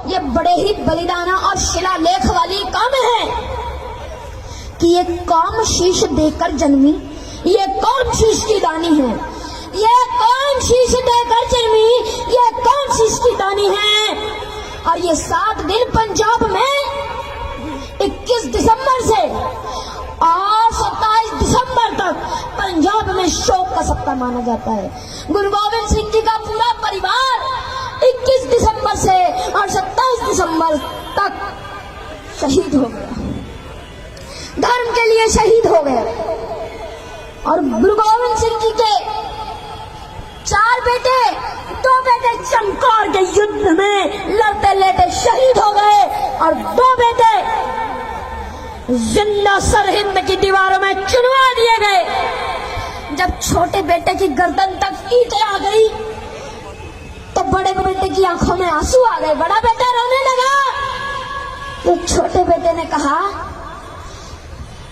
ये बड़े ही बलिदाना और शिलालेख वाली कौम है कि ये कौम शीश देकर जन्मी, ये कौन शीश की दानी है, ये कौन शीश देकर जन्मी, ये कौन शीश की दानी है। और ये 7 दिन पंजाब में 21 दिसंबर से और 27 दिसंबर तक पंजाब में शोक का सप्ताह माना जाता है। गुरु गोविंद सिंह जी का पूरा परिवार 21 दिसंबर से और 27 दिसंबर तक शहीद हो गया, धर्म के लिए शहीद हो गए। और गुरु गोविंद सिंह जी के 4 बेटे, 2 बेटे चमकौर के युद्ध में लड़ते लड़ते शहीद हो गए और 2 बेटे जिंदा सरहिंद की दीवारों में चुनवा दिए गए। जब छोटे बेटे की गर्दन तक ईंटें आ गई तो बड़े बेटे की आंखों में आंसू आ गए। बड़ा बेटा रोने लगा तो छोटे बेटे ने कहा,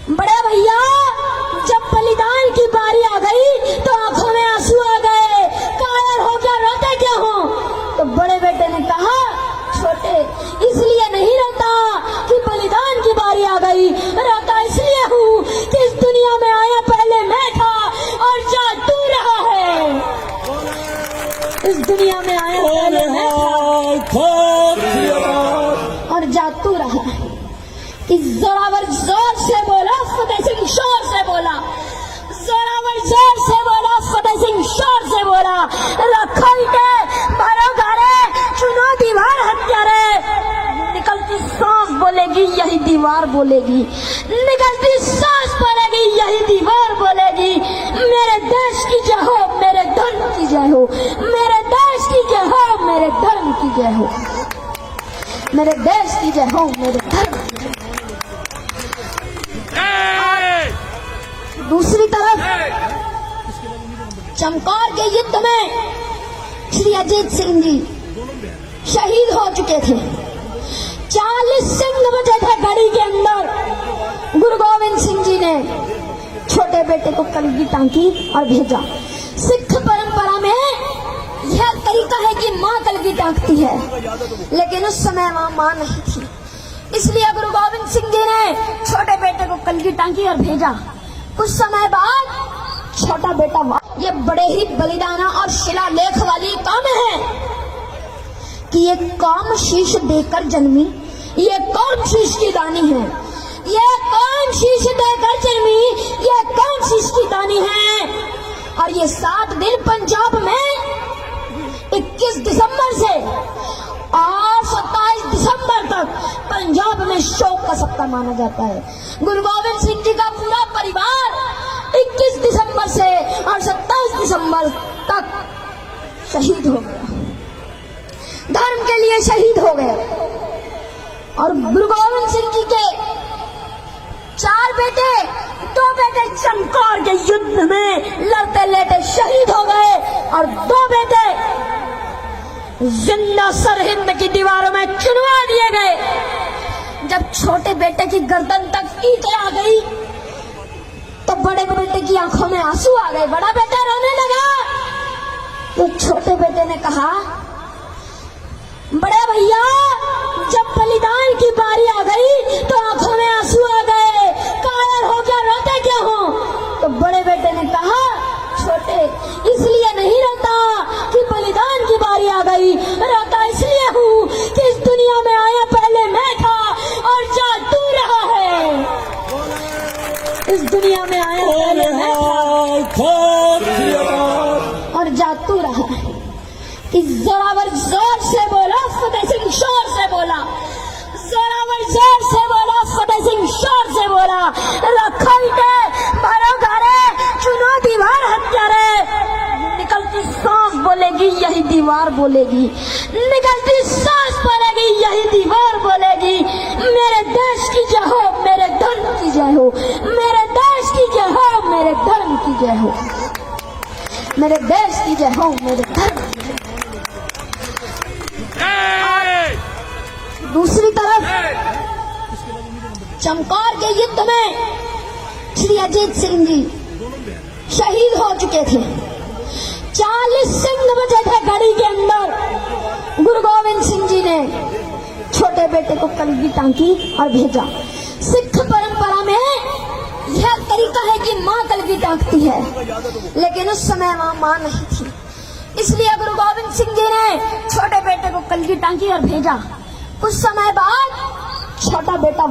बड़े भैया जब बलिदान की बारी आ गई तो आंखों में आंसू आ गए, कायर हो क्या, रोते क्या हो? तो बड़े बेटे ने कहा, छोटे इसलिए नहीं रोता कि बलिदान की बारी आ गई, रोता इसलिए हूँ कि इस दुनिया में आया पहले मैं था और जा तू रहा है। इस दुनिया में आया पहले मैं था और जा तू रहा है। कि जोरावर जोर से बोला, फतेह सिंह शोर से बोला, जोरावर जोर से बोला, फतेह सिंह शोर से बोला, रखो ईंटें भरो घरे, चुनो दीवार हत्यारे। निकलती सांस बोलेगी यही दीवार बोलेगी, निकलती सांस बोलेगी यही दीवार बोलेगी। मेरे देश की जय हो, मेरे धर्म की जय हो, मेरे देश की जय हो, मेरे धर्म की जय हो, मेरे देश की जय हो, मेरे धर्म की जय हो। दूसरी तरफ चमकौर के युद्ध में श्री अजीत सिंह जी शहीद हो चुके थे। 40 सिंह बचे थे गढ़ी के अंदर। गुरु गोविंद सिंह जी ने छोटे बेटे को कलगी टांकी और भेजा। सिख परंपरा में यह तरीका है कि माँ कलगी टांकती है, लेकिन उस समय वहाँ माँ नहीं थी, इसलिए गुरु गोविंद सिंह जी ने छोटे बेटे को कलगी टांकी और भेजा। कुछ समय बाद छोटा बेटा, ये बड़े ही बलिदाना और शिलालेख वाली कौम है कि ये कौम शीश देकर जन्मी, ये कौन शीश की दानी है, ये कौन शीश देकर जन्मी, ये कौन शीश की दानी है। और ये 7 दिन पंजाब में 21 दिसंबर से और 27 दिसंबर तक पंजाब में शोक का सप्ताह माना जाता है। गुरु गोविंद सिंह जी का पूरा परिवार 21 दिसंबर से और 27 दिसंबर तक शहीद हो गया, धर्म के लिए शहीद हो गए। और गुरु गोविंद सिंह जी के 4 बेटे, 2 बेटे चमकौर के युद्ध में लड़ते लड़ते शहीद हो गए और 2 बेटे जिंदा सरहिंद की दीवारों में चुनवा दिए गए। जब छोटे बेटे की गर्दन तक ईंटें आ गई तो बड़े बेटे की आंखों में आंसू आ गए। बड़ा बेटा रोने लगा तो छोटे बेटे ने कहा, बड़े भैया जब बलिदान की बारी आ गई तो आंखों में आंसू आ गए, कायर हो क्या, रोते क्या हो? तो बड़े बेटे ने कहा, छोटे इसलिए नहीं रोता कि बलिदान की बारी आ गई, रोता इसलिए हूँ कि इस दुनिया में आया पहले मैं था और जा तू रहा है। इस दुनिया में आया पहले मैं था और जा तू रहा है। कि जोरावर जोर से बोला, फतेह सिंह शोर से बोला, जोरावर जोर से बोला, फतेह सिंह शोर से बोला, रखो ईंटें भरो घरे, चुनो दीवार हत्यारे। निकलती सांस बोलेगी यही दीवार बोलेगी, निकलती सांस बोलेगी यही दीवार बोलेगी। मेरे देश की जय हो, मेरे धर्म की जय हो, मेरे देश की जय हो, मेरे धर्म की जय हो, मेरे देश की जय हो, मेरे धर्म की जय हो। दूसरी तरफ चमकौर के युद्ध में श्री अजीत सिंह जी शहीद हो चुके थे। 40 सिंह बचे थे गढ़ी के अंदर। गुरु गोविंद सिंह जी ने बेटे को कलगी टांकी और भेजा। सिख परंपरा में यह तरीका है कि माँ कलगी टांकती है, लेकिन उस समय वहां माँ नहीं थी, इसलिए गुरु गोविंद सिंह जी ने छोटे बेटे को कलगी टांकी और भेजा। कुछ समय बाद छोटा बेटा